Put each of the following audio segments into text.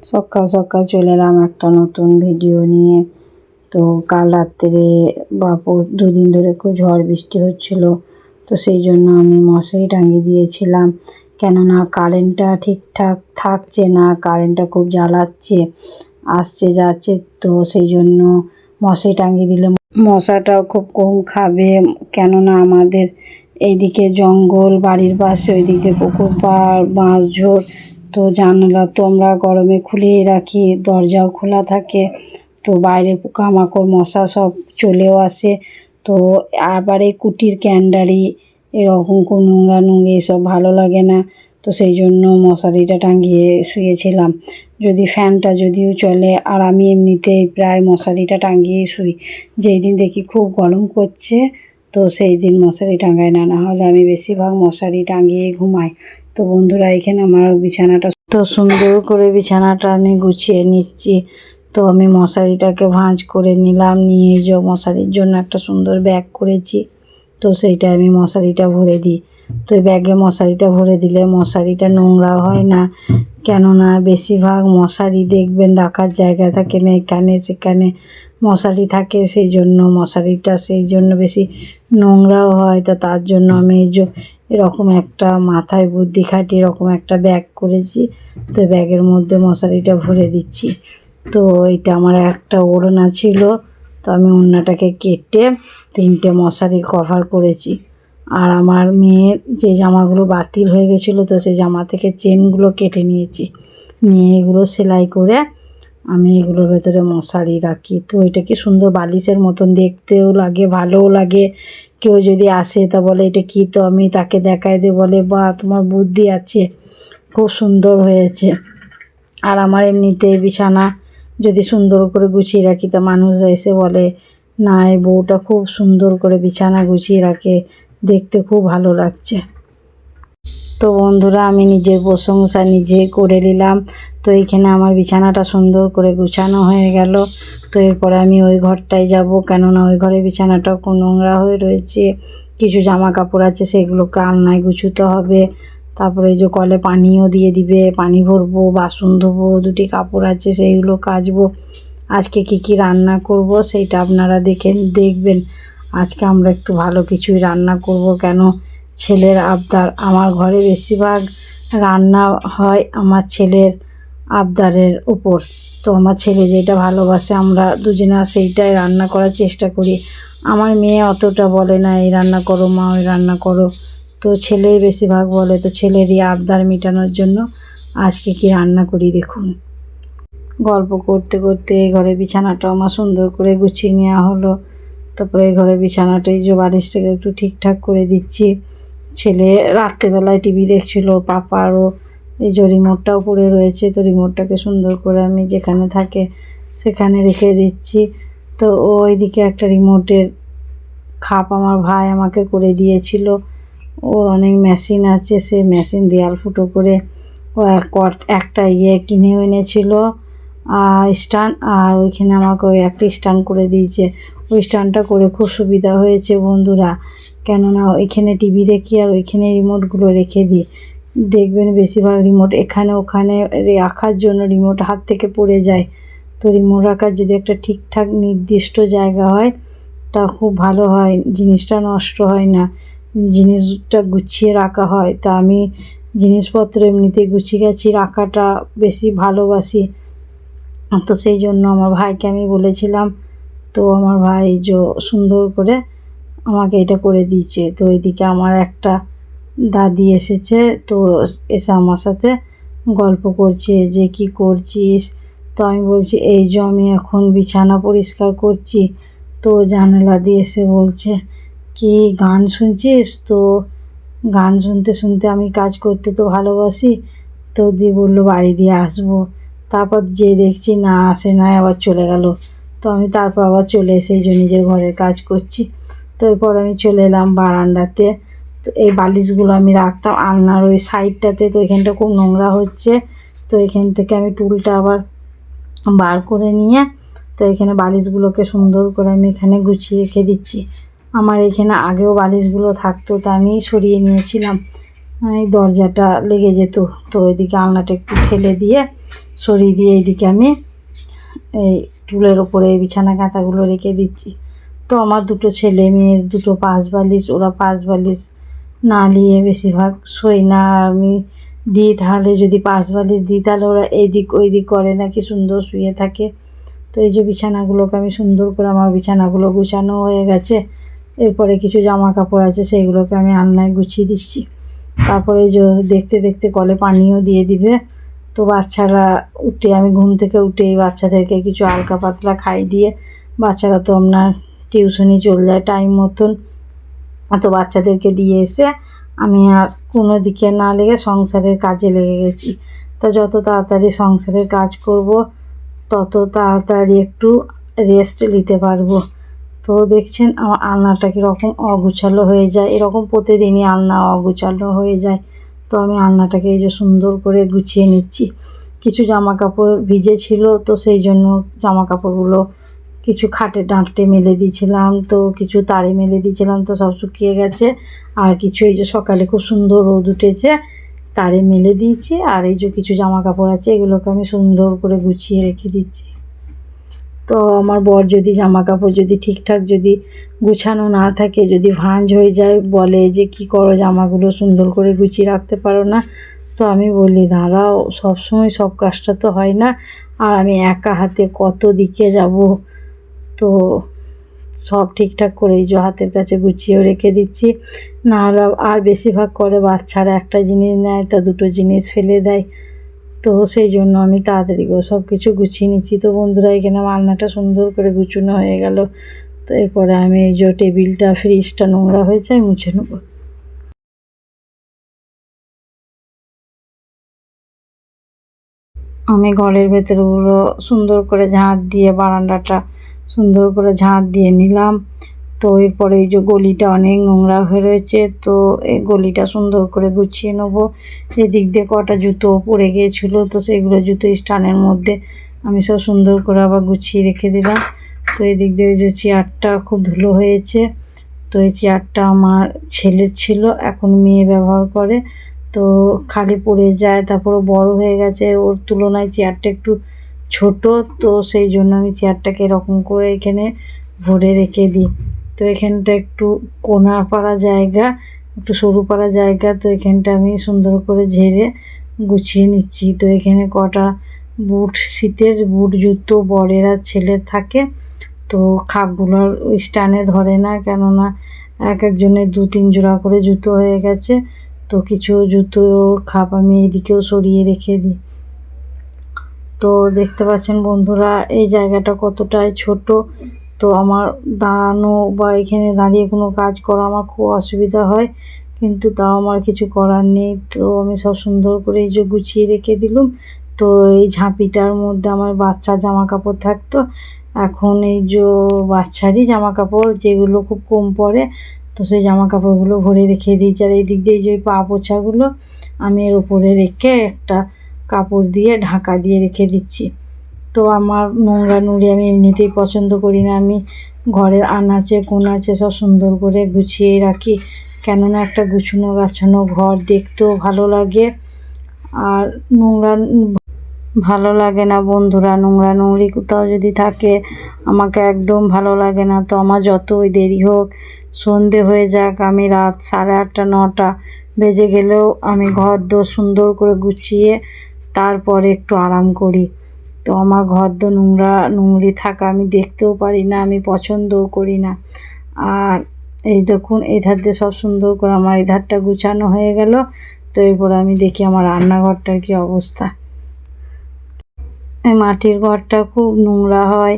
সকাল সকাল চলে এলাম একটা নতুন ভিডিও নিয়ে। তো কাল রাত্রে বা দুদিন ধরে খুব ঝড় বৃষ্টি হচ্ছিল, তো সেই জন্য আমি মশারি টাঙিয়ে দিয়েছিলাম। কেননা কারেন্টটা ঠিকঠাক থাকছে না, কারেন্টটা খুব জ্বালাচ্ছে, আসছে যাচ্ছে। তো সেই জন্য মশারি টাঙিয়ে দিলে মশাটাও খুব কম খাবে। কেননা আমাদের এইদিকে জঙ্গল, বাড়ির পাশে ওই দিকে পুকুর পাড়, বাঁশ ঝোড়। তো জানালা তো আমরা গরমে খুলেই রাখি, দরজাও খোলা থাকে। তো বাইরের পোকামাকড় মশা সব চলেও আসে। তো আবার এই কুটির ক্যান্ডারি এরকম কোনো নোংরা নোংরি এসব ভালো লাগে না। তো সেই জন্য মশারিটা টাঙিয়ে শুয়েছিলাম। যদি ফ্যানটা যদিও চলে, আর আমি এমনিতেই প্রায় মশারিটা টাঙিয়েই শুই। যেই দিন দেখি খুব গরম করছে, তো সেই দিন মশারি টাঙাই না, নাহলে আমি বেশিরভাগ মশারি টাঙিয়েই ঘুমাই। তো বন্ধুরা, এখানে আমার বিছানাটা তো সুন্দর করে বিছানাটা আমি গুছিয়ে নিচ্ছি। তো আমি মশারিটাকে ভাঁজ করে নিলাম, নিয়ে যে মশারির জন্য একটা সুন্দর ব্যাগ করেছি। তো সেইটা আমি মশারিটা ভরে দিই। তো এই ব্যাগে মশারিটা ভরে দিলে মশারিটা নোংরা হয় না। কেননা বেশিরভাগ মশারি দেখবেন রাখার জায়গা থাকে না, এখানে সেখানে মশারি থাকে, সেই জন্য মশারিটা সেই জন্য বেশি নোংরাও হয়। তো তার জন্য আমি এরকম একটা মাথায় বুদ্ধি খাটিয়ে এরকম একটা ব্যাগ করেছি। তো ব্যাগের মধ্যে মশারিটা ভরে দিচ্ছি। তো এটা আমার একটা ওড়না ছিল, তো আমি ওড়নাটাকে কেটে 3টে মশারি কভার করেছি। আর আমার মেয়ের যে জামাগুলো বাতিল হয়ে গেছিলো, তো সেই জামা থেকে চেনগুলো কেটে নিয়েছি, নিয়ে এগুলো সেলাই করে আমি এগুলোর ভেতরে মশারি রাখি। তো এটা কি সুন্দর বালিশের মতন দেখতেও লাগে, ভালোও লাগে। কেউ যদি আসে তা বলে এটা কি, তো আমি তাকে দেখাই দিয়ে বলে বা তোমার বুদ্ধি আছে, খুব সুন্দর হয়েছে। আর আমার এমনিতে বিছানা যদি সুন্দর করে গুছিয়ে রাখি, তা মানুষরা এসে বলে না, এই বউটা খুব সুন্দর করে বিছানা গুছিয়ে রাখে, দেখতে খুব ভালো লাগছে। তো বন্ধুরা, আমি নিজের প্রশংসা নিজেই করে নিলাম। তো এইখানে আমার বিছানাটা সুন্দর করে গুছানো হয়ে গেল। তো এরপরে আমি ওই ঘরটায় যাব, কেননা ওই ঘরে বিছানাটা খুব নোংরা হয়ে রয়েছে। কিছু জামা কাপড় আছে, সেগুলোকে আলনায় গুছোতে হবে। তারপরে এই যে কলে পানিও দিয়ে দিবে, পানি ভরবো, বাসন ধোবো, 2টি কাপড় আছে সেইগুলো কাচবো। আজকে কি কি রান্না করব সেইটা আপনারা দেখবেন। আজকে আমরা একটু ভালো কিছুই রান্না করব, কেন ছেলের আবদার। আমার ঘরে বেশিরভাগ রান্না হয় আমার ছেলের আবদারের উপর। তো আমার ছেলে যেটা ভালোবাসে আমরা দুজনা সেইটাই রান্না করার চেষ্টা করি। আমার মেয়ে অতটা বলে না এই রান্না করো মা, ওই রান্না করো। তো ছেলেই বেশিরভাগ বলে। তো ছেলেরই আবদার মেটানোর জন্য আজকে কি রান্না করি দেখুন। গল্প করতে করতে এই ঘরে বিছানাটা আমার সুন্দর করে গুছিয়ে নেওয়া হলো। তারপরে এই ঘরে বিছানাটা এই যে বালিশটাকে একটু ঠিকঠাক করে দিচ্ছি। ছেলে রাত্রেবেলায় টিভি দেখছিল, পাপারও এই যে রিমোটটাও পড়ে রয়েছে, তো রিমোটটাকে সুন্দর করে আমি যেখানে থাকে সেখানে রেখে দিচ্ছি। তো ওইদিকে একটা রিমোটের খাপ আমার ভাই আমাকে করে দিয়েছিল। ওর অনেক মেশিন আছে, সে মেশিন দেয়াল ফুটো করে ও একটা কিনে এনেছিল স্ট্যান্ড, আর ওইখানে আমাকে ওই একটা স্ট্যান্ড করে দিয়েছে। ওই স্ট্যান্ডটা করে খুব সুবিধা হয়েছে বন্ধুরা, কেননা ওইখানে টিভি দেখি আর ওইখানে রিমোটগুলো রেখে দিই। দেখবেন বেশিরভাগ রিমোট এখানে ওখানে রাখার জন্য রিমোট হাত থেকে পড়ে যায়। তো রিমোট রাখার যদি একটা ঠিকঠাক নির্দিষ্ট জায়গা হয় তা খুব ভালো হয়, জিনিসটা নষ্ট হয় না, জিনিসটা গুছিয়ে রাখা হয়। তা আমি জিনিসপত্র এমনিতেই গুছিয়ে গেছি রাখাটা বেশি ভালোবাসি। তো সেই জন্য আমার ভাইকে আমি বলেছিলাম, তো আমার ভাই সুন্দর করে আমাকে এটা করে দিয়েছে। তো এইদিকে আমার একটা দাদি এসেছে, তো এসে আমার সাথে গল্প করছে যে কি করছিস। তো আমি বলছি এই যে আমি এখন বিছানা পরিষ্কার করছি। তো জানালা দিয়ে এসে বলছে কি গান শুনছিস? তো গান শুনতে শুনতে আমি কাজ করতে তো ভালোবাসি। তো দি বললো বাড়ি দিয়ে আসবো। তারপর যে দেখছি না আসে না, আবার চলে গেল। তো আমি তারপর আবার চলে এসে এই যে নিজের ঘরের কাজ করছি। তো এরপর আমি চলে এলাম বারান্দাতে। তো এই বালিশগুলো আমি রাখতাম আলনার ওই সাইডটাতে, তো এখানটা খুব নোংরা হচ্ছে। তো এখান থেকে আমি টুলটা আবার বার করে নিয়ে তো এখানে বালিশগুলোকে সুন্দর করে আমি এখানে গুছিয়ে রেখে দিচ্ছি। আমার এখানে আগেও বালিশগুলো থাকতো, তা আমি সরিয়ে নিয়েছিলাম। এই দরজাটা লেগে যেত। তো এদিকে আলনাটা একটু ঠেলে দিয়ে সরিয়ে দিয়ে এইদিকে আমি এই টুলের ওপরে এই বিছানা কাঁথাগুলো রেখে দিচ্ছি। তো আমার দুটো ছেলে মেয়ের দুটো পাশ বালিশ, ওরা পাশ বালিশ না নিয়ে বেশিরভাগ শোয় না। আমি দিই, তাহলে যদি পাশ বালিশ দিই তাহলে ওরা এইদিক ওই দিক করে না, কি সুন্দর শুয়ে থাকে। তো এই যে বিছানাগুলোকে আমি সুন্দর করে, আমার বিছানাগুলো গুছানো হয়ে গেছে। এরপরে কিছু জামা কাপড় আছে সেইগুলোকে আমি আলনায় গুছিয়ে দিচ্ছি। তারপরে এই যে দেখতে দেখতে কলে পানিও দিয়ে দিবে। তো বাচ্চারা উঠে, আমি ঘুম থেকে উঠেই বাচ্চাদেরকে কিছু হালকা পাতলা খাই দিয়ে, বাচ্চারা তো আপনার টিউশনি চলে যায় টাইম মতন। তো বাচ্চাদেরকে দিয়ে এসে আমি আর কোনো দিকে না লেগে সংসারের কাজে লেগে গেছি। তা যত তাড়াতাড়ি সংসারের কাজ করব তত তাড়াতাড়ি একটু রেস্ট নিতে পারবো। তো দেখছেন আমার আলনাটা কীরকম অগুছালো হয়ে যায়, এরকম প্রতিদিনই আলনা অগুছালো হয়ে যায়। তো আমি আলনাটাকে এই যে সুন্দর করে গুছিয়ে নিচ্ছি। কিছু জামা কাপড় ভিজে ছিল, তো সেই জন্য জামা কাপড়গুলো কিছু খাটে ডাঁটে মেলে দিয়েছিলাম, তো কিছু তারে মেলে দিয়েছিলাম, তো সব শুকিয়ে গেছে। আর কিছু এই যে সকালে খুব সুন্দর রোদ উঠেছে, তারে মেলে দিয়েছি। আর এই যে কিছু জামা কাপড় আছে, এগুলোকে আমি সুন্দর করে গুছিয়ে রেখে দিচ্ছি। তো আমার বর যদি জামা কাপড় যদি ঠিকঠাক যদি গুছানো না থাকে, যদি ভাঁজ হয়ে যায়, বলে যে কি করো, জামাগুলো সুন্দর করে গুছিয়ে রাখতে পারো না। তো আমি বলি দাঁড়াও, সবসময় সব কাজটা তো হয় না, আর আমি একা হাতে কত দিকে যাব। তো সব ঠিকঠাক করে এই যে হাতের কাছে গুছিয়েও রেখে দিচ্ছি। না হলে আর বেশিরভাগ করে বাচ্চারা একটা জিনিস নেয় তা দুটো জিনিস ফেলে দেয়। তো সেই জন্য আমি তাড়াতাড়ি করে সব কিছু গুছিয়ে নিচ্ছি। তো বন্ধুরা, এখানে আমার আলনাটা সুন্দর করে গুছানো হয়ে গেল। তো এরপরে আমি এই যে টেবিলটা, ফ্রিজটা নোংরা হয়েছে, আমি মুছে নেবো। আমি ঘরের ভেতরগুলো সুন্দর করে ঝাঁট দিয়ে, বারান্দাটা সুন্দর করে ঝাঁট দিয়ে নিলাম। তো এরপরে এই যে গলিটা অনেক নোংরা হয়ে রয়েছে, তো এই গলিটা সুন্দর করে গুছিয়ে নেবো। এদিক দিয়ে কটা জুতো পড়ে গিয়েছিলো, তো সেগুলো জুতো স্ট্যান্ডের মধ্যে আমি সব সুন্দর করে আবার গুছিয়ে রেখে দিলাম। তো এদিক দিয়ে যে চেয়ারটা খুব ধুলো হয়েছে, তো এই চেয়ারটা আমার ছেলের ছিল, এখন মেয়ে ব্যবহার করে। তো খালি পড়ে যায়, তারপরে বড় হয়ে গেছে, ওর তুলনায় চেয়ারটা একটু ছোট। তো সেই জন্য আমি চেয়ারটাকে এরকম করে এখানে ভরে রেখে দিই। তো এখানটা একটু কোনা পাড়া জায়গা, একটু সরু পাড়া জায়গা, তো এখানটা আমি সুন্দর করে ঝেড়ে গুছিয়ে নিচ্ছি। তো এখানে কটা বুট, শীতের বুট জুতো বরের আর ছেলের থাকে। তো খাপগুলোর ওই স্ট্যান্ডে ধরে না, কেননা এক একজনের 2-3 জোড়া করে জুতো হয়ে গেছে। তো কিছু জুতোর খাপ আমি এইদিকেও সরিয়ে রেখে দিই। তো দেখতে পাচ্ছেন বন্ধুরা, এই জায়গাটা কতটাই ছোট। তো আমার দাঁড়ানো বা এখানে দাঁড়িয়ে কোনো কাজ করা আমার খুব অসুবিধা হয়, কিন্তু তাও আমার কিছু করার নেই। তো আমি সব সুন্দর করে এই যে গুছিয়ে রেখে দিলাম। তো এই ঝাঁপিটার মধ্যে আমার বাচ্চা জামা কাপড় থাকতো, এখন এই যে বাচ্চারই জামা কাপড় যেগুলো খুব কম পরে, তো সেই জামা কাপড়গুলো ভরে রেখে দিয়েছি। আর এই দিক দিয়ে যে পা পোছাগুলো আমি এর উপরে রেখে একটা কাপড় দিয়ে ঢাকা দিয়ে রেখে দিচ্ছি। তো আমার নোংরা নুড়ি আমি এমনিতেই পছন্দ করি না, আমি ঘরের আনাচে কোনাচে সব সুন্দর করে গুছিয়ে রাখি, কেননা একটা গুছানো গাছানো ঘর দেখতেও ভালো লাগে। আর নোংরা ভালো লাগে না বন্ধুরা, নোংরা নোংরি কোথাও যদি থাকে আমাকে একদম ভালো লাগে না। তো আমার যতই দেরি হোক, সন্ধে হয়ে যাক, আমি রাত 8:30 9টা বেজে গেলেও আমি ঘর দোর সুন্দর করে গুছিয়ে তারপরে একটু আরাম করি। তো আমার ঘর দোর নোংরা নোংরি থাকা আমি দেখতেও পারি না, আমি পছন্দও করি না। আর এই দেখুন, এই ধার দিয়ে সব সুন্দর করে আমার এই ধারটা গুছানো হয়ে গেল। তো এরপরে আমি দেখি আমার রান্নাঘরটার কি অবস্থা। এই মাটির ঘরটা খুব নোংরা হয়,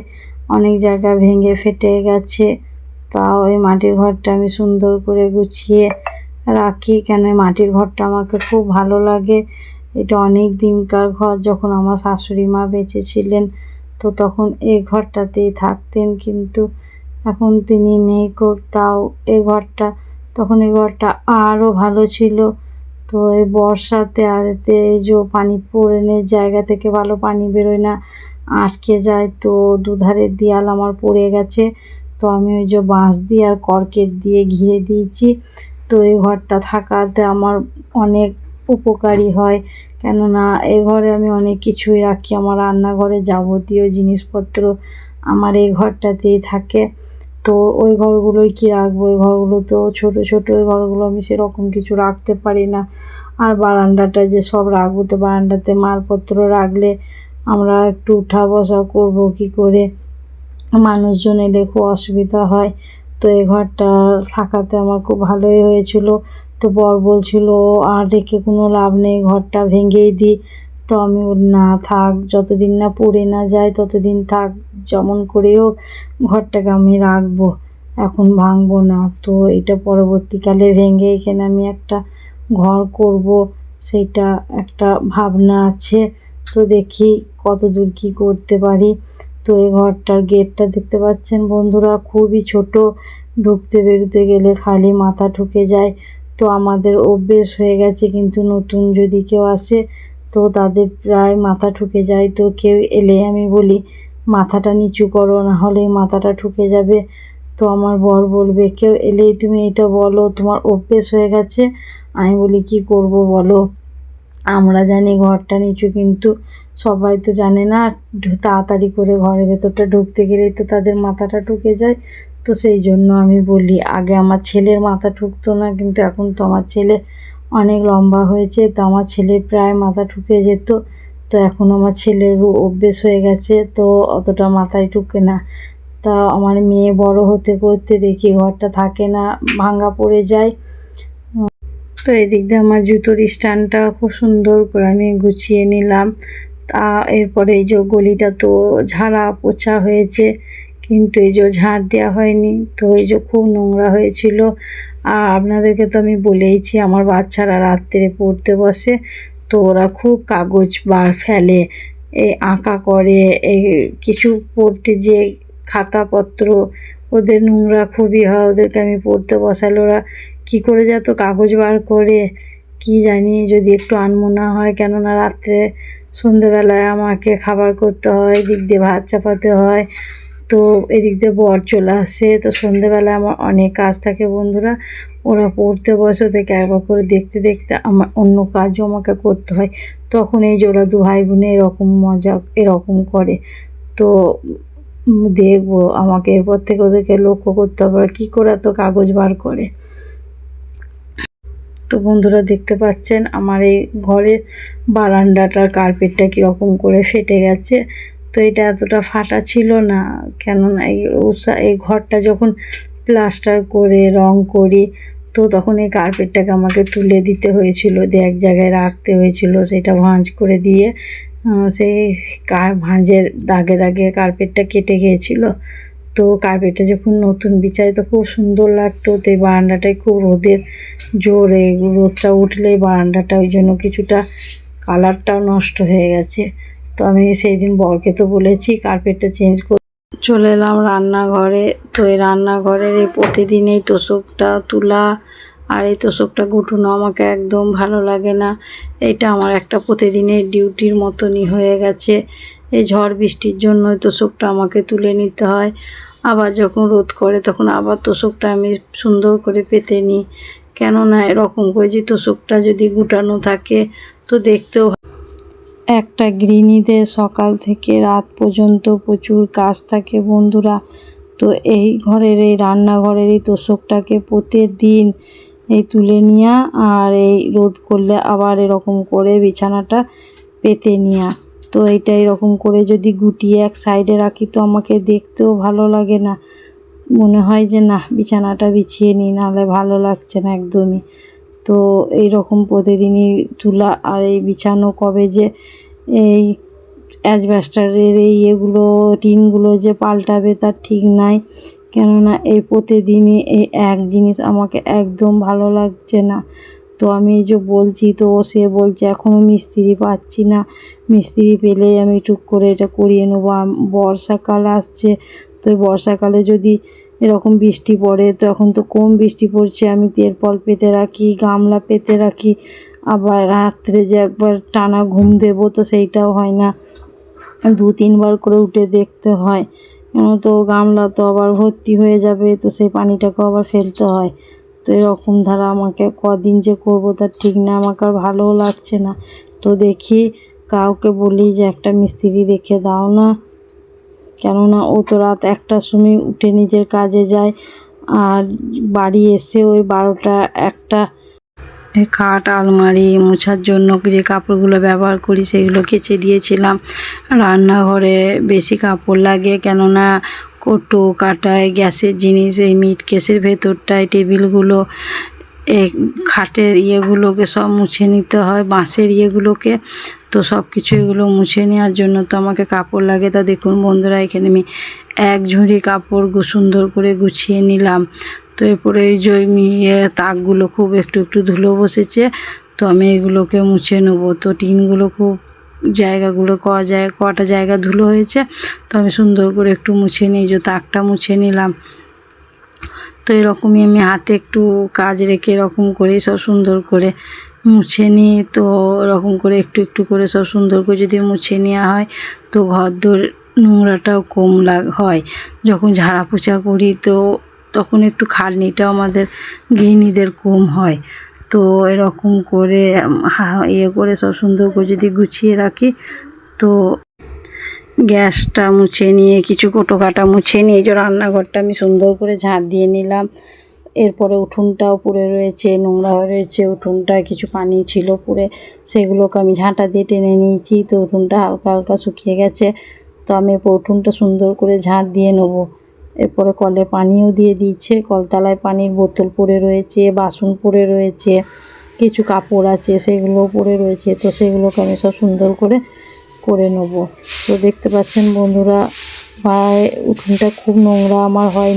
অনেক জায়গা ভেঙে ফেটে গেছে। তাও এই মাটির ঘরটা আমি সুন্দর করে গুছিয়ে রাখি, কেন এই মাটির ঘরটা আমাকে খুব ভালো লাগে। এটা অনেক দিনকার ঘর, যখন আমার শাশুড়ি মা বেঁচে ছিলেন তো তখন এই ঘরটাতেই থাকতেন, কিন্তু এখন তিনি নেই, তাও এই ঘরটা, তখন এই ঘরটা আরও ভালো ছিল। তো এই বর্ষাতে আর এতে এই যে পানি পড়নের জায়গা থেকে ভালো পানি বেরোয় না, আটকে যায়। তো দুধারের দেয়াল আমার পড়ে গেছে, তো আমি ওই যে বাঁশ দিয়ে আর কর্কেট দিয়ে ঘিরে দিয়েছি। তো তো এই ঘরটা থাকাতে আমার অনেক উপকারী হয়, কেননা এই ঘরে আমি অনেক কিছুই রাখি। আমার রান্নাঘরে যাবতীয় জিনিসপত্র আমার এই ঘরটাতেই থাকে। তো ওই ঘরগুলোই কি রাখবো, ওই ঘরগুলো তো ছোট ছোট, ওই ঘরগুলো আমি সেরকম কিছু রাখতে পারি না। আর বারান্দাটা যে সব রাখবো, তো বারান্দাতে মালপত্র রাখলে আমরা একটু উঠা বসা করবো কি করে, মানুষজন এলে খুব অসুবিধা হয়। তো এই ঘরটা থাকাতে আমার খুব ভালোই হয়েছিল। তো বর বলছিল আর রেখে কোনো লাভ নেই, ঘরটা ভেঙেই দিই। তো আমি বলি না থাক, যতদিন না পড়ে না যায় ততদিন থাক, যেমন করে হোক ঘরটাকে আমি রাখবো, এখন ভাঙবো না। তো এটা পরবর্তীকালে ভেঙে এখানে আমি একটা ঘর করব, সেইটা একটা ভাবনা আছে। তো দেখি কতদূর কি করতে পারি। তো এই ঘরটার গেটটা দেখতে পাচ্ছেন বন্ধুরা, খুবই ছোট, ঢুকতে বেরোতে গেলে খালি মাথা ঠুকে যায়। তো আমাদের অভ্যেস হয়ে গেছে, কিন্তু নতুন যদি কেউ আসে তো তাদের প্রায় মাথা ঠুকে যায়। তো কেউ এলে আমি বলি মাথাটা নিচু করো, না হলে মাথাটা ঠুকে যাবে। তো আমার বর বলবে কেউ এলেই তুমি এটা বলো, তোমার অভ্যেস হয়ে গেছে। আমি বলি কি করব বলো, আমরা জানি ঘরটা নিচু, কিন্তু সবাই তো জানে না। তাড়াতাড়ি করে ঘরের ভেতরটা ঢুকতে গেলেই তো তাদের মাথাটা ঠুকে যায়। তো সেই জন্য আমি বলি, আগে আমার ছেলের মাথা ঠুকতো না, কিন্তু এখন তো আমার ছেলে অনেক লম্বা হয়েছে, তো আমার ছেলের প্রায় মাথা ঠুকে যেত। তো এখন আমার ছেলেরও অভ্যেস হয়ে গেছে, তো অতটা মাথায় ঠুকে না। তা আমার মেয়ে বড় হতে করতে দেখি ঘরটা থাকে না, ভাঙা পড়ে যায়। তো এদিক দিয়ে আমার জুতোর স্ট্যান্ডটা খুব সুন্দর করে আমি গুছিয়ে নিলাম। তা এরপরে এই যে গলিটা তো ঝাড়া পোছা হয়েছে, কিন্তু এই যে ঝাড় দেওয়া হয়নি। তো এই যে খুব নোংরা হয়েছিল। আর আপনাদেরকে তো আমি বলেইছি আমার বাচ্চারা রাত্রে পড়তে বসে, তো ওরা খুব কাগজ বার ফেলে, এই আঁকা করে, এই কিছু পড়তে যে খাতাপত্র, ওদের নোংরা খুবই হয়। ওদেরকে আমি পড়তে বসালে ওরা কি করে যত কাগজ বার করে কি জানি, যদি একটু আনমনা হয়, কেননা রাত্রে সন্ধেবেলায় আমাকে খাবার করতে হয়, এদিক দিয়ে ভাত চাপাতে হয়। তো এদিক দিয়ে বর চলে আসে, তো সন্ধেবেলায় আমার অনেক কাজ থাকে বন্ধুরা। ওরা পড়তে বসে, ওদেরকে একবার করে দেখতে দেখতে আমার অন্য কাজও আমাকে করতে হয়। তখন এই যে ওরা দু ভাই বোনে এরকম মজা এরকম করে। তো দেখবো, আমাকে এরপর থেকে ওদেরকে লক্ষ্য করতে হবে ওরা কী করে এত কাগজ বার করে। তো বন্ধুরা দেখতে পাচ্ছেন আমার এই ঘরের বারান্দাটার কার্পেটটা কীরকম করে ফেটে গেছে। তো এটা এতটা ফাটা ছিল না, কেননা এই ঘরটা যখন প্লাস্টার করে রং করি, তো তখন এই কার্পেটটাকে আমাকে তুলে দিতে হয়েছিল, দিয়ে এক জায়গায় রাখতে হয়েছিল, সেটা ভাঁজ করে দিয়ে সেই ভাঁজের দাগে দাগে কার্পেটটা কেটে গিয়েছিল। তো কার্পেটটা যখন নতুন বিছাই তো খুব সুন্দর লাগতো। তো এই বারান্দাটায় খুব রোদের জোরে, রোদটা উঠলেই বারান্দাটা ওই জন্য কিছুটা কালারটাও নষ্ট হয়ে গেছে। তো আমি সেই দিন বরকে তো বলেছি কার্পেটটা চেঞ্জ করতে। চলে এলাম রান্নাঘরে। তো এই রান্নাঘরের এই প্রতিদিন এই তোষকটা তোলা আর এই তোষকটা গুটানো আমাকে একদম ভালো লাগে না। এটা আমার একটা প্রতিদিনের ডিউটির মতনই হয়ে গেছে। এই ঝড় বৃষ্টির জন্য তোষকটা আমাকে তুলে নিতে হয়, আবার যখন রোদ করে তখন আবার তোষকটা আমি সুন্দর করে পেতে নিই, কেননা এরকম করে যে তোষকটা যদি গুটানো থাকে তো দেখতেও। একটা গৃহিণীদের সকাল থেকে রাত পর্যন্ত প্রচুর কাজ থাকে বন্ধুরা। তো এই ঘরের এই রান্নাঘরের এই তোষকটাকে প্রতিদিন এই তুলে নেওয়া, আর এই রোদ করলে আবার এরকম করে বিছানাটা পেতে নেওয়া। তো এইটা এরকম করে যদি গুটিয়ে এক সাইডে রাখি তো আমাকে দেখতেও ভালো লাগে না, মনে হয় যে না বিছানাটা বিছিয়ে নিই, নাহলে ভালো লাগছে না একদমই। তো এইরকম প্রতিদিনই তুলা আর এই বিছানো কবে যে এই অ্যাজবেস্টারের এই ইয়েগুলো টিনগুলো যে পাল্টাবে তার ঠিক নাই, কেননা এই প্রতিদিনই এই এক জিনিস আমাকে একদম ভালো লাগছে না। তো আমি এই যে বলছি, তো সে বলছে এখনও মিস্ত্রি পাচ্ছি না, মিস্ত্রি পেলেই আমি টুক করে এটা করিয়ে নেবো। বর্ষাকাল আসছে, তো বর্ষাকালে যদি এরকম বৃষ্টি পড়ে, তো এখন তো কম বৃষ্টি পড়ছে, আমি তেরপল পেতে রাখি, গামলা পেতে রাখি, আবার রাত্রে যে একবার টানা ঘুম দেবো তো সেইটাও হয় না, 2-3 বার করে উঠে দেখতে হয়, কেন তো গামলা তো আবার ভর্তি হয়ে যাবে, তো সেই পানিটাকেও আবার ফেলতে হয়। তো এরকম ধারা আমাকে কদিন যে করব তার ঠিক না, আমাকে আর ভালোও লাগছে না। তো দেখি কাউকে বলি যে একটা মিস্ত্রি দেখে দাও না, কেননা ও তো রাত 1টার সময় উঠে নিজের কাজে যায়, আর বাড়ি এসে ওই 12টা 1টা। এই খাট আলমারি মোছার জন্য যে কাপড়গুলো ব্যবহার করি সেগুলো কেচে দিয়েছিলাম। রান্নাঘরে বেশি কাপড় লাগে, কেননা কৌটো কাটায়, গ্যাসের জিনিস, এই মিট কেসের ভেতরটায়, টেবিলগুলো, এই খাটের ইয়েগুলোকে সব মুছে নিতে হয়, বাঁশের ইয়েগুলোকে। তো সব কিছু এগুলো মুছে নেওয়ার জন্য তো আমাকে কাপড় লাগে। তা দেখুন বন্ধুরা, এখানে আমি এক ঝুড়ি কাপড় সুন্দর করে গুছিয়ে নিলাম। তো এরপরে এই যে তাকগুলো খুব একটু একটু ধুলো বসেছে, তো আমি এগুলোকে মুছে নেবো। তো টিনগুলো খুব জায়গাগুলো কটা জায়গা ধুলো হয়েছে, তো আমি সুন্দর করে একটু মুছে নিই। যে তাকটা মুছে নিলাম। তো এরকমই আমি হাতে একটু কাজ রেখে এরকম করে সব সুন্দর করে মুছে নিই। তো এরকম করে একটু একটু করে সব সুন্দর করে যদি মুছে নেওয়া হয় তো ঘরদোর নোংরাটাও কম হয়। যখন ঝাড়া পোছা করি তো তখন একটু খাটনিটাও আমাদের গৃহিণীদের কম হয়। তো এরকম করে করে সব সুন্দর করে যদি গুছিয়ে রাখি, তো গ্যাসটা মুছে নিয়ে কিছু কোটো কাটা মুছে নিয়ে এই যে রান্নাঘরটা আমি সুন্দর করে ঝাঁট দিয়ে নিলাম। এরপরে উঠোনটাও পুড়ে রয়েছে, নোংরা হয়ে রয়েছে উঠোনটায়, কিছু পানি ছিল পুড়ে, সেগুলোকে আমি ঝাঁটা দিয়ে টেনে নিয়েছি। তো উঠোনটা হালকা হালকা শুকিয়ে গেছে। তো আমি এরপর উঠোনটা সুন্দর করে ঝাঁট দিয়ে নেবো। এরপরে কলে পানিও দিয়ে দিচ্ছে, কলতলায় পানির বোতল পড়ে রয়েছে, বাসন পড়ে রয়েছে, কিছু কাপড় আছে সেগুলোও পড়ে রয়েছে। তো সেগুলোকে আমি সব সুন্দর করে নেব। তো দেখতে পাচ্ছেন বন্ধুরা, উঠোনটা খুব নোংরা আমার হয়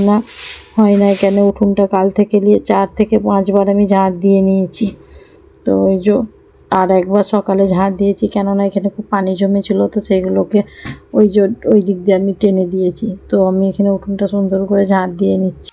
না কেন, উঠোনটা কাল থেকে নিয়ে 4 থেকে 5 বার আমি ঝাঁট দিয়ে নিয়েছি। তো ওই যে আর একবার সকালে ঝাঁট দিয়েছি, কেননা এখানে খুব পানি জমেছিল, তো সেগুলোকে ওই দিক দিয়ে আমি টেনে দিয়েছি। তো আমি এখানে উঠোনটা সুন্দর করে ঝাঁট দিয়ে নিচ্ছি।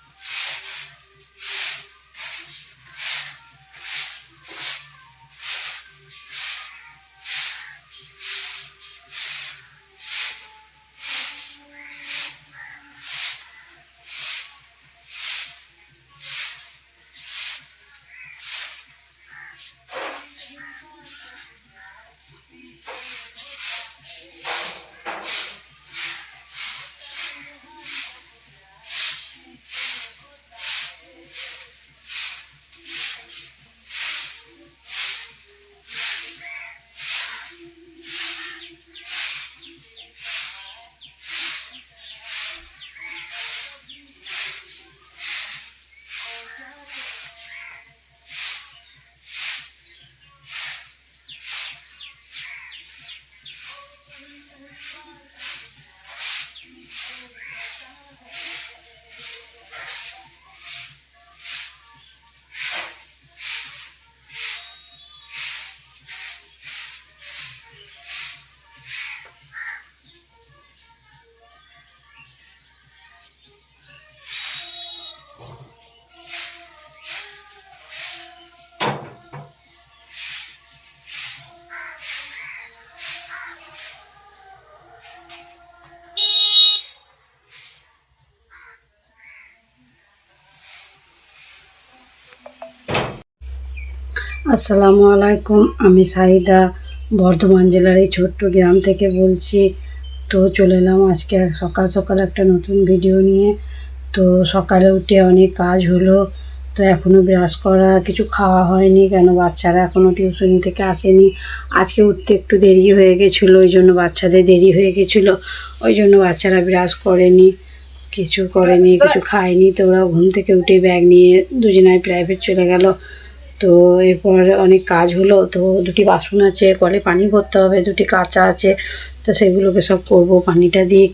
আসসালামু আলাইকুম, আমি সাহিদা বর্ধমান জেলার এই ছোট্ট গ্রাম থেকে বলছি। তো চলে এলাম আজকে সকাল সকাল একটা নতুন ভিডিও নিয়ে। তো সকালে উঠে অনেক কাজ হলো। তো এখনও ব্রাশ করা কিছু খাওয়া হয়নি, কেন বাচ্চারা এখনও টিউশনি থেকে আসেনি। আজকে উঠতে একটু দেরি হয়ে গেছিলো, ওই জন্য বাচ্চাদের দেরি হয়ে গেছিলো, ওই জন্য বাচ্চারা ব্রাশ করেনি, কিছু খায়নি। তো ওরা ঘুম থেকে উঠে ব্যাগ নিয়ে দুজনায় প্রাইভেট চলে গেল। তো এরপর অনেক কাজ হলো। তো 2টি বাসন আছে, কলে পানি ভরতে হবে, 2টি কাচা আছে, তো সেগুলোকে সব করব, পানিটা দিক।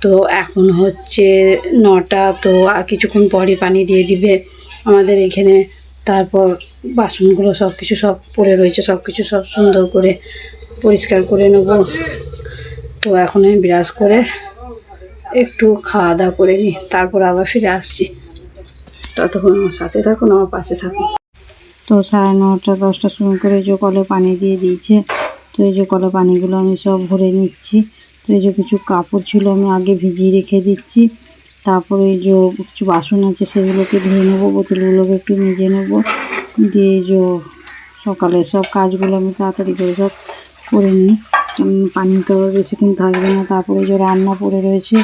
তো এখন হচ্ছে 9টা, তো আর কিছুক্ষণ পরই পানি দিয়ে দিবে আমাদের এখানে। তারপর বাসনগুলো সব পড়ে রয়েছে, সব সুন্দর করে পরিষ্কার করে নেব। তো এখন আমি ব্রাশ করে একটু খাওয়া দাওয়া করে নিই, তারপর আবার ফিরে আসছি। ততক্ষণ আমার সাথে থাকুন, আমার পাশে থাকুন। তো 9:30 10টার সময় করে এই যে কলে পানি দিয়ে দিয়েছে। তো এই যে কলে পানিগুলো আমি সব ভরে নিচ্ছি। তো এই যে কিছু কাপড় ছিল আমি আগে ভিজিয়ে রেখে দিচ্ছি। তারপরে এই যে কিছু বাসন আছে সেগুলোকে ধুয়ে নেবো, বোতলগুলোকে একটু মেজে নেবো, দিয়ে যে সকালে সব কাজগুলো আমি তাড়াতাড়ি করে সব করে নিই, পানি তো বেশিক্ষণ থাকবে না। তারপরে যে রান্না পড়ে রয়েছে,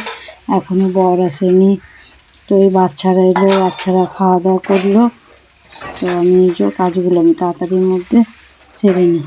এখনও বর আসেনি, তো এই বাচ্চারা এলো, বাচ্চারা খাওয়া দাওয়া করলো, তো আমি এই যে কাজগুলো আমি তাড়াতাড়ির মধ্যে সেরে নিই।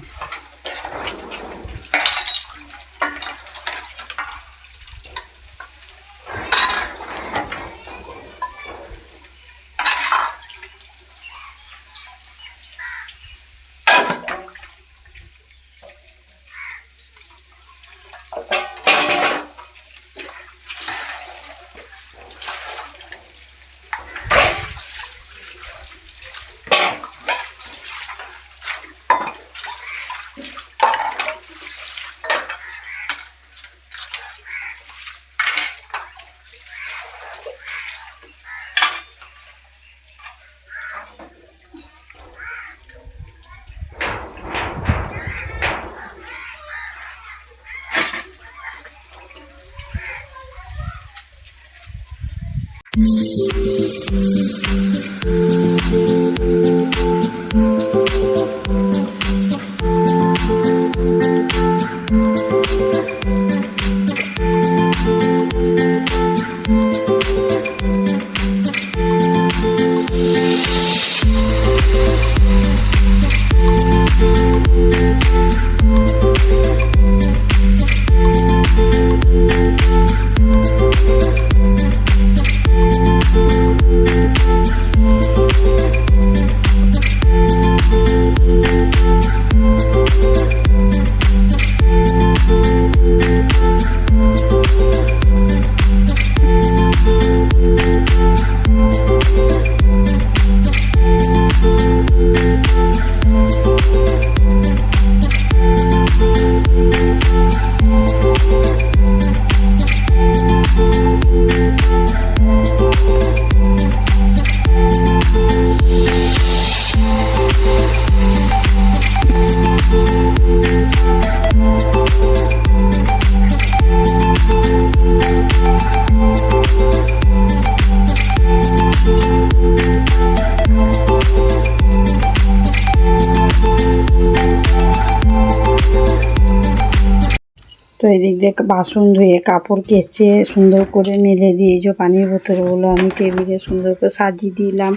তো এদিক দিয়ে বাসন ধুয়ে কাপড় কেচে সুন্দর করে মেলে দিয়ে যে পানির বোতলগুলো আমি টেবিলে সুন্দর করে সাজিয়ে দিলাম।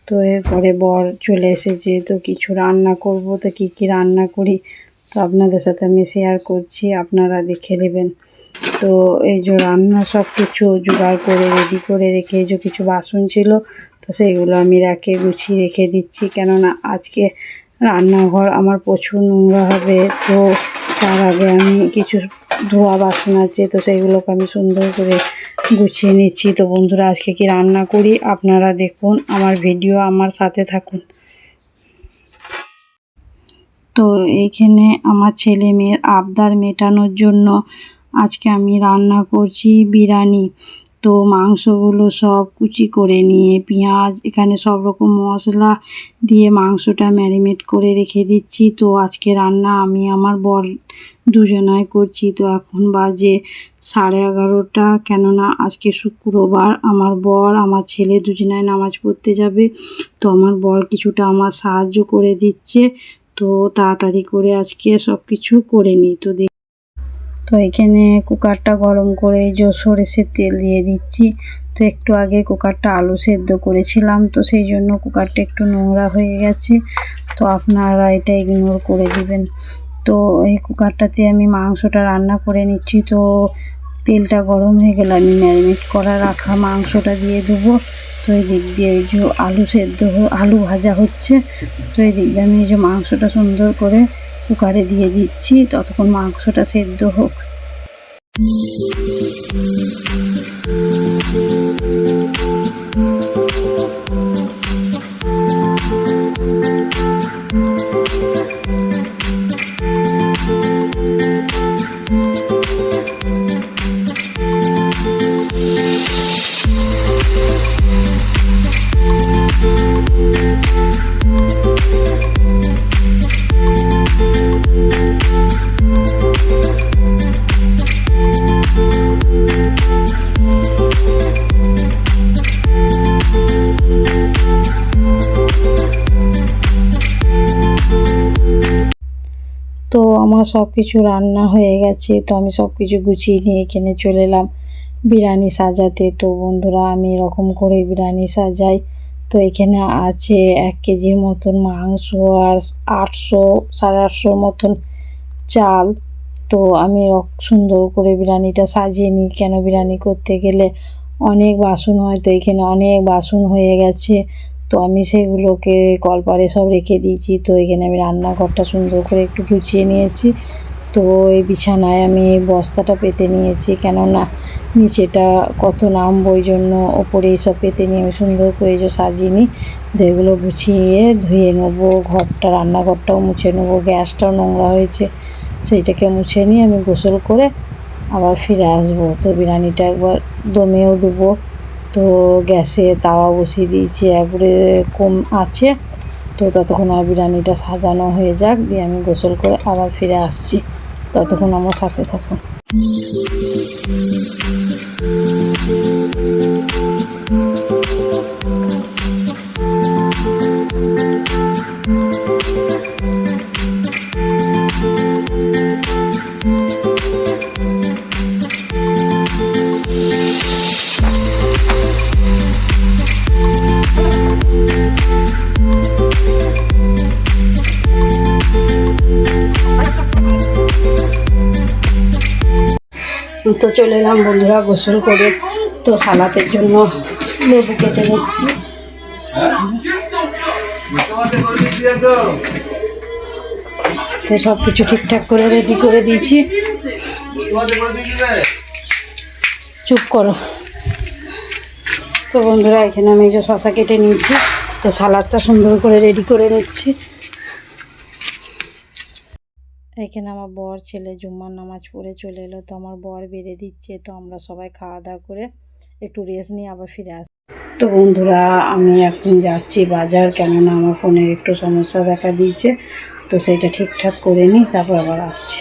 তো এরপরে বর চলে এসেছে, তো কিছু রান্না করব, তো কী কী রান্না করি তো আপনাদের সাথে আমি শেয়ার করছি, আপনারা দেখে নেবেন। তো এই যে রান্না সব কিছু জোগাড় করে রেডি করে রেখে যে কিছু বাসন ছিল, তো সেইগুলো আমি রেখে গুছিয়ে রেখে দিচ্ছি, কেননা আজকে রান্নাঘর আমার প্রচুর নোংরা হবে। তো তার আগে আমি কিছু ধোয়া বাসন আছে, তো সেইগুলোকে আমি সুন্দর করে গুছিয়ে নিচ্ছি। তো বন্ধুরা, আজকে কি রান্না করি আপনারা দেখুন, আমার ভিডিও আমার সাথে থাকুন। তো এইখানে আমার ছেলে মেয়ের আবদার মেটানোর জন্য আজকে আমি রান্না করছি বিরিয়ানি। তো মাংসগুলো সব কুচি করে নিয়ে পেঁয়াজ, এখানে সব রকম মশলা দিয়ে মাংসটা ম্যারিনেট করে রেখে দিচ্ছি। তো আজকে রান্না আমি আমার বর দুজনাই করছি। তো এখন বাজে 11:30, কেননা আজকে শুক্রবার, আমার বর আমার ছেলে দুজনাই নামাজ পড়তে যাবে। তো আমার বর কিছুটা আমার সাহায্য করে দিচ্ছে, তো তাড়াতাড়ি করে আজকে সব কিছু করে নিই। তো এখানে কুকারটা গরম করে যে সরষের তেল দিয়ে দিচ্ছি। তো একটু আগে কুকারটা আলু সেদ্ধ করেছিলাম, তো সেই জন্য কুকারটা একটু নোংরা হয়ে গেছে, তো আপনারা এটা ইগনোর করে দিবেন। তো এই কুকারটাতে আমি মাংসটা রান্না করে নিচ্ছি। তো তেলটা গরম হয়ে গেলে আমি ম্যারিনেট করা রাখা মাংসটা দিয়ে দেবো। তো এই দিক দিয়ে এই যে আলু ভাজা হচ্ছে, তো এই দিক দিয়ে আমি এই যে মাংসটা সুন্দর করে কুকারে দিয়ে দিচ্ছি, ততক্ষণ মাংসটা সেদ্ধ হোক। আমার সব কিছু রান্না হয়ে গেছে। তো আমি সব কিছু গুছিয়ে নিয়ে এখানে চলে এলাম বিরিয়ানি সাজাতে। তো বন্ধুরা আমি এরকম করে বিরিয়ানি সাজাই। তো এখানে আছে 1 কেজির মতন মাংস আর 800 850 মতন চাল। তো আমি সুন্দর করে বিরিয়ানিটা সাজিয়ে নিই, কেন বিরিয়ানি করতে গেলে অনেক বাসন হয়। তো এখানে অনেক বাসন হয়ে গেছে, তো আমি সেগুলোকে কলপারে সব রেখে দিয়েছি। তো এখানে আমি রান্নাঘরটা সুন্দর করে একটু গুছিয়ে নিয়েছি। তো এই বিছানায় আমি বস্তাটা পেতে নিয়েছি, কেননা নিচেটা কত নামবো, ওই জন্য ওপরে এইসব পেতে নিয়ে আমি সুন্দর করে যে সাজিয়ে নিই। এগুলো গুছিয়ে ধুয়ে নেবো, ঘরটা রান্নাঘরটাও মুছে নেবো, গ্যাসটাও নোংরা হয়েছে সেইটাকে মুছে নিয়ে আমি গোসল করে আবার ফিরে আসবো। তো বিরিয়ানিটা একবার দমেও দেবো। তো গ্যাসে তাওয়া বসিয়ে দিয়েছি একবারে কম আছে। তো ততক্ষণ আর বিরিয়ানিটা সাজানো হয়ে যাক, দিয়ে আমি গোসল করে আবার ফিরে আসছি। ততক্ষণ আমার সাথে থাকুন। তো চলে এলাম বন্ধুরা গোসল করে। তো সালাতের জন্য লেবু কেটে নিচ্ছি। তো সব কিছু ঠিকঠাক করে রেডি করে দিয়েছি। চুপ করো। তো বন্ধুরা এখানে আমি যে শশা কেটে নিয়েছি, তো সালাদটা সুন্দর করে রেডি করে নিচ্ছি। এখানে আমার বর ছেলে জুম্মার নামাজ পড়ে চলে এলো। তো আমার বর বেড়ে দিচ্ছে। তো আমরা সবাই খাওয়া দাওয়া করে একটু রেস্ট নিয়ে আবার ফিরে আসি। তো বন্ধুরা আমি এখন যাচ্ছি বাজার, কেননা আমার ফোনের একটু সমস্যা দেখা দিয়েছে। তো সেটা ঠিকঠাক করে নিই, তারপর আবার আসছি।